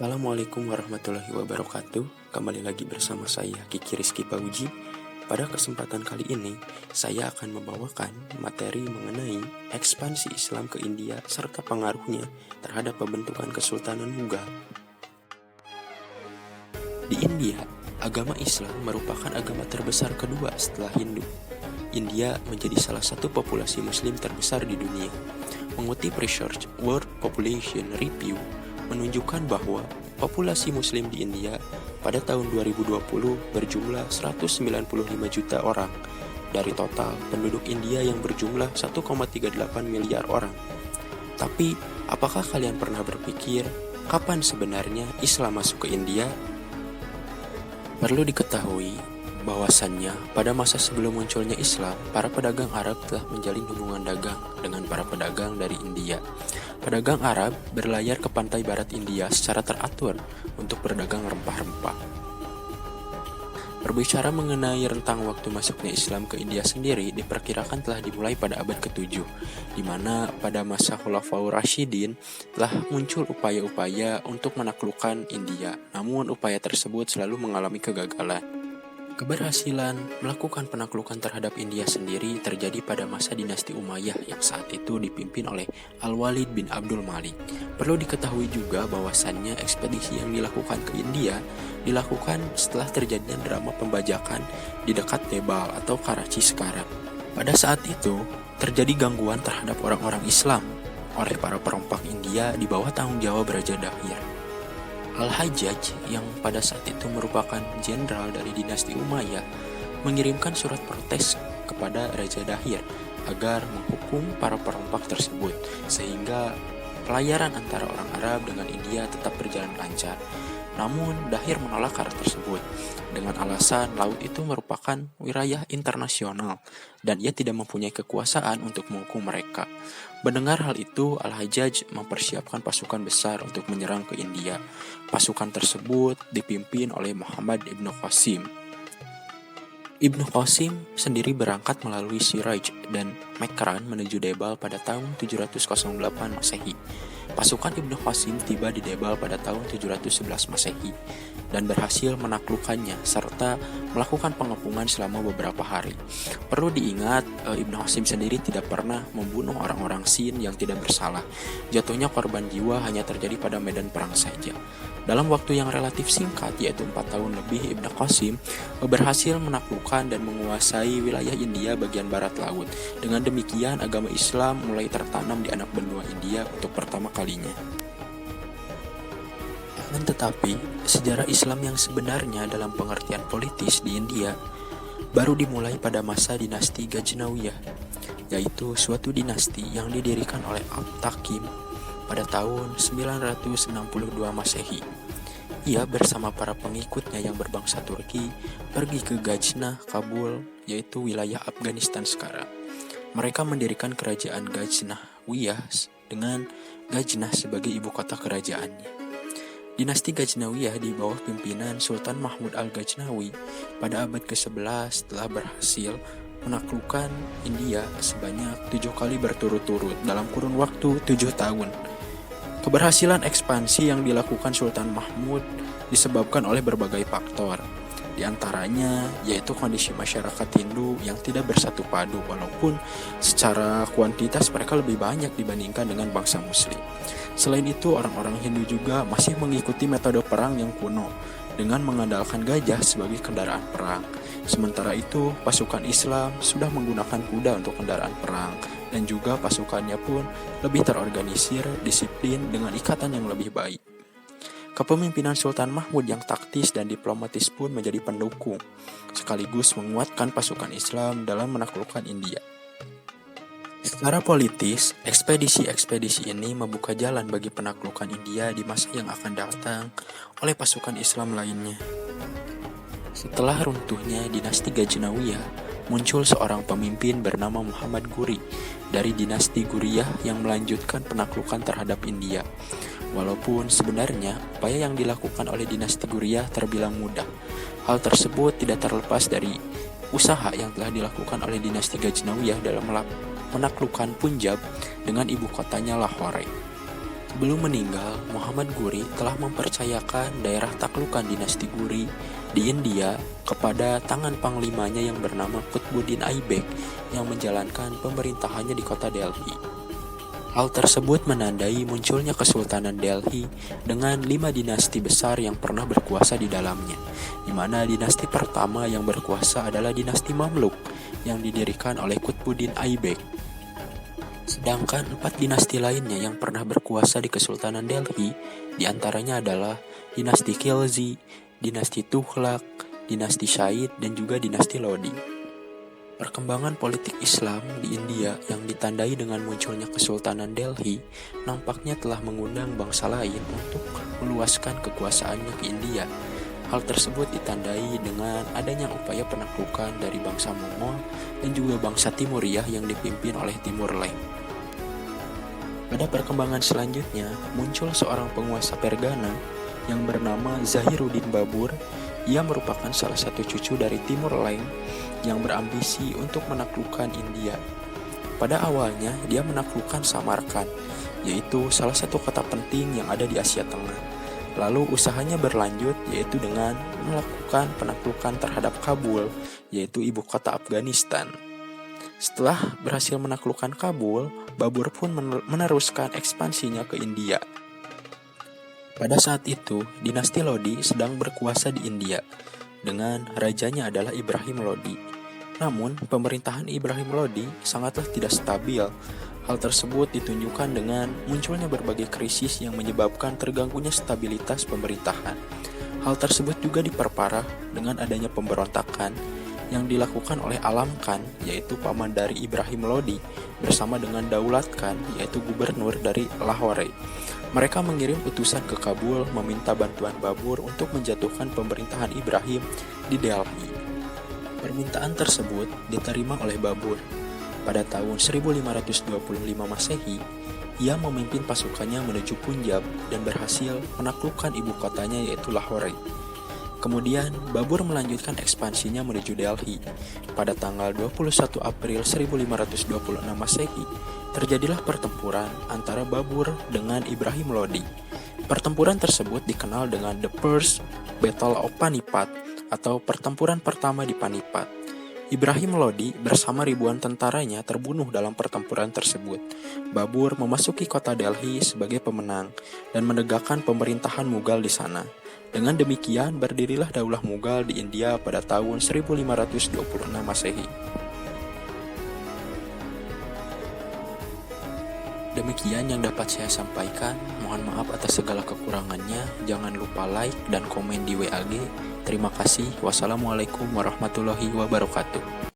Assalamualaikum warahmatullahi wabarakatuh. Kembali lagi bersama saya Kiki Rizky Pauji. Pada kesempatan kali ini, saya akan membawakan materi mengenai ekspansi Islam ke India serta pengaruhnya terhadap pembentukan Kesultanan Mughal. Di India, agama Islam merupakan agama terbesar kedua setelah Hindu. India menjadi salah satu populasi Muslim terbesar di dunia. Mengutip Research World Population Review, menunjukkan bahwa populasi Muslim di India pada tahun 2020 berjumlah 195 juta orang dari total penduduk India yang berjumlah 1,38 miliar orang. Tapi, apakah kalian pernah berpikir kapan sebenarnya Islam masuk ke India? Perlu diketahui bahwasannya pada masa sebelum munculnya Islam, para pedagang Arab telah menjalin hubungan dagang dengan para pedagang dari India. Pedagang Arab berlayar ke pantai barat India secara teratur untuk berdagang rempah-rempah. Berbicara mengenai rentang waktu masuknya Islam ke India sendiri diperkirakan telah dimulai pada abad ke-7, di mana pada masa Khulafaur Rasyidin telah muncul upaya-upaya untuk menaklukkan India, namun upaya tersebut selalu mengalami kegagalan. Keberhasilan melakukan penaklukan terhadap India sendiri terjadi pada masa dinasti Umayyah yang saat itu dipimpin oleh Al-Walid bin Abdul Malik. Perlu diketahui juga bahwasannya ekspedisi yang dilakukan ke India dilakukan setelah terjadinya drama pembajakan di dekat Nepal atau Karachi sekarang. Pada saat itu, terjadi gangguan terhadap orang-orang Islam oleh para perompak India di bawah tanggung jawab Raja Dahir. Al-Hajjaj yang pada saat itu merupakan jenderal dari dinasti Umayyah mengirimkan surat protes kepada Raja Dahir agar menghukum para perompak tersebut sehingga pelayaran antara orang Arab dengan India tetap berjalan lancar. Namun Dahir menolak hal tersebut dengan alasan laut itu merupakan wilayah internasional dan ia tidak mempunyai kekuasaan untuk menghukum mereka. Mendengar hal itu, Al-Hajjaj mempersiapkan pasukan besar untuk menyerang ke India. Pasukan tersebut dipimpin oleh Muhammad Ibn Qasim. Ibn Qasim sendiri berangkat melalui Siraj dan Mekran menuju Debal pada tahun 708 Masehi. Pasukan Ibn Qasim tiba di Debal pada tahun 711 Masehi dan berhasil menaklukkannya serta melakukan pengepungan selama beberapa hari. Perlu diingat, Ibn Qasim sendiri tidak pernah membunuh orang-orang Sin yang tidak bersalah. Jatuhnya korban jiwa hanya terjadi pada medan perang saja. Dalam waktu yang relatif singkat, yaitu 4 tahun lebih, Ibn Qasim berhasil menaklukkan dan menguasai wilayah India bagian barat laut. Dengan demikian, agama Islam mulai tertanam di anak benua India untuk pertama kalinya. Akan tetapi, sejarah Islam yang sebenarnya dalam pengertian politis di India baru dimulai pada masa dinasti Ghaznawiyah, yaitu suatu dinasti yang didirikan oleh Al-Takim pada tahun 962 Masehi. Ia bersama para pengikutnya yang berbangsa Turki pergi ke Ghaznah, Kabul, yaitu wilayah Afghanistan sekarang. Mereka mendirikan kerajaan Ghaznawiyah dengan Ghaznah sebagai ibu kota kerajaannya. Dinasti Ghaznawiyah di bawah pimpinan Sultan Mahmud Al-Ghaznawi pada abad ke-11 telah berhasil menaklukkan India sebanyak 7 kali berturut-turut dalam kurun waktu 7 tahun. Keberhasilan ekspansi yang dilakukan Sultan Mahmud disebabkan oleh berbagai faktor. Di antaranya yaitu kondisi masyarakat Hindu yang tidak bersatu padu walaupun secara kuantitas mereka lebih banyak dibandingkan dengan bangsa Muslim. Selain itu, orang-orang Hindu juga masih mengikuti metode perang yang kuno dengan mengandalkan gajah sebagai kendaraan perang. Sementara itu, pasukan Islam sudah menggunakan kuda untuk kendaraan perang dan juga pasukannya pun lebih terorganisir, disiplin dengan ikatan yang lebih baik. Kepemimpinan Sultan Mahmud yang taktis dan diplomatis pun menjadi pendukung, sekaligus menguatkan pasukan Islam dalam menaklukkan India. Secara politis, ekspedisi-ekspedisi ini membuka jalan bagi penaklukan India di masa yang akan datang oleh pasukan Islam lainnya. Setelah runtuhnya dinasti Ghaznawiyah, muncul seorang pemimpin bernama Muhammad Ghuri dari dinasti Ghuriyah yang melanjutkan penaklukan terhadap India. Walaupun sebenarnya upaya yang dilakukan oleh dinasti Ghuriyah terbilang mudah, hal tersebut tidak terlepas dari usaha yang telah dilakukan oleh dinasti Ghaznawiyah dalam menaklukkan Punjab dengan ibu kotanya Lahore. Sebelum meninggal, Muhammad Ghuri telah mempercayakan daerah taklukan dinasti Ghuri di India kepada tangan panglimanya yang bernama Qutbuddin Aibak yang menjalankan pemerintahannya di kota Delhi. Hal tersebut menandai munculnya Kesultanan Delhi dengan 5 dinasti besar yang pernah berkuasa di dalamnya, di mana dinasti pertama yang berkuasa adalah dinasti Mamluk yang didirikan oleh Qutbuddin Aibak. Sedangkan 4 dinasti lainnya yang pernah berkuasa di Kesultanan Delhi diantaranya adalah dinasti Khilji, dinasti Tughlaq, dinasti Shahid, dan juga dinasti Lodi. Perkembangan politik Islam di India yang ditandai dengan munculnya Kesultanan Delhi nampaknya telah mengundang bangsa lain untuk meluaskan kekuasaannya ke India. Hal tersebut ditandai dengan adanya upaya penaklukan dari bangsa Mongol dan juga bangsa Timuriah yang dipimpin oleh Timur Leng. Pada perkembangan selanjutnya, muncul seorang penguasa Pergana yang bernama Zahiruddin Babur. Ia merupakan salah satu cucu dari Timur Leng yang berambisi untuk menaklukkan India. Pada awalnya, dia menaklukkan Samarkand, yaitu salah satu kota penting yang ada di Asia Tengah. Lalu usahanya berlanjut, yaitu dengan melakukan penaklukan terhadap Kabul, yaitu ibu kota Afghanistan. Setelah berhasil menaklukkan Kabul, Babur pun meneruskan ekspansinya ke India. Pada saat itu, dinasti Lodi sedang berkuasa di India, dengan rajanya adalah Ibrahim Lodi. Namun, pemerintahan Ibrahim Lodi sangatlah tidak stabil. Hal tersebut ditunjukkan dengan munculnya berbagai krisis yang menyebabkan terganggunya stabilitas pemerintahan. Hal tersebut juga diperparah dengan adanya pemberontakan yang dilakukan oleh Alam Khan, yaitu paman dari Ibrahim Lodi, bersama dengan Daulat Khan, yaitu gubernur dari Lahore. Mereka mengirim utusan ke Kabul meminta bantuan Babur untuk menjatuhkan pemerintahan Ibrahim di Delhi. Permintaan tersebut diterima oleh Babur. Pada tahun 1525 Masehi, ia memimpin pasukannya menuju Punjab dan berhasil menaklukkan ibu kotanya yaitu Lahore. Kemudian, Babur melanjutkan ekspansinya menuju Delhi. Pada tanggal 21 April 1526 Masehi, terjadilah pertempuran antara Babur dengan Ibrahim Lodi. Pertempuran tersebut dikenal dengan The First Battle of Panipat atau pertempuran pertama di Panipat. Ibrahim Lodi bersama ribuan tentaranya terbunuh dalam pertempuran tersebut. Babur memasuki kota Delhi sebagai pemenang dan menegakkan pemerintahan Mughal di sana. Dengan demikian, berdirilah Daulah Mughal di India pada tahun 1526 Masehi. Demikian yang dapat saya sampaikan. Mohon maaf atas segala kekurangannya. Jangan lupa like dan komen di WAG. Terima kasih. Wassalamualaikum warahmatullahi wabarakatuh.